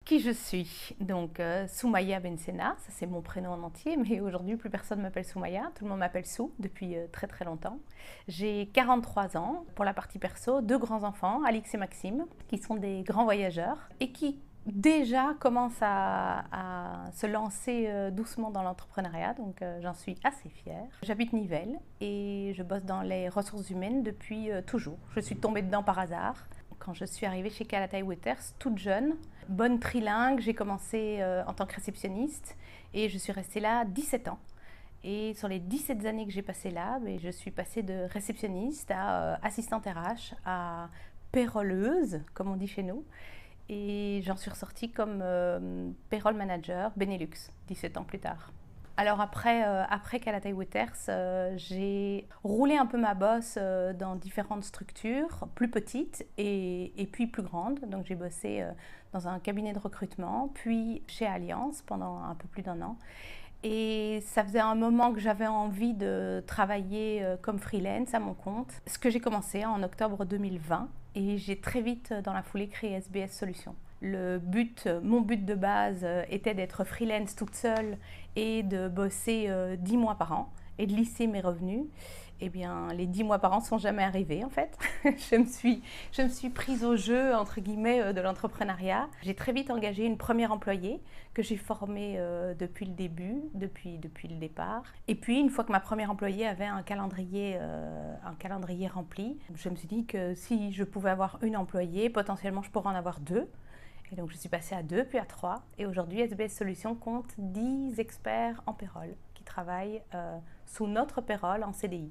Qui je suis? Donc, Soumaya Bensena, ça c'est mon prénom en entier, mais aujourd'hui plus personne ne m'appelle Soumaya, tout le monde m'appelle Sou depuis très très longtemps. J'ai 43 ans, pour la partie perso, deux grands-enfants, Alix et Maxime, qui sont des grands voyageurs et qui déjà commencent à se lancer doucement dans l'entrepreneuriat, donc j'en suis assez fière. J'habite Nivelles et je bosse dans les ressources humaines depuis toujours. Je suis tombée dedans par hasard quand je suis arrivée chez Kalatay Waiters, toute jeune, bonne trilingue. J'ai commencé en tant que réceptionniste et je suis restée là 17 ans. Et sur les 17 années que j'ai passées là, je suis passée de réceptionniste à assistante RH, à payrolleuse, comme on dit chez nous. Et j'en suis ressortie comme payroll manager Benelux, 17 ans plus tard. Alors après Kalatay Waiters, j'ai roulé un peu ma bosse dans différentes structures, plus petites et puis plus grandes. Donc j'ai bossé dans un cabinet de recrutement, puis chez Allianz pendant un peu plus d'1 an. Et ça faisait un moment que j'avais envie de travailler comme freelance à mon compte, ce que j'ai commencé en octobre 2020. Et j'ai très vite, dans la foulée, créé SBS Solutions. Mon but de base était d'être freelance toute seule et de bosser 10 mois par an et de lisser mes revenus. Eh bien, les 10 mois par an ne sont jamais arrivés en fait. je me suis prise au jeu, entre guillemets, de l'entrepreneuriat. J'ai très vite engagé une première employée que j'ai formée depuis le début, depuis le départ. Et puis, une fois que ma première employée avait un calendrier rempli, je me suis dit que si je pouvais avoir une employée, potentiellement je pourrais en avoir deux. Et donc, je suis passée à 2, puis à 3. Et aujourd'hui, SBS Solutions compte 10 experts en payroll qui travaillent sous notre payroll en CDI.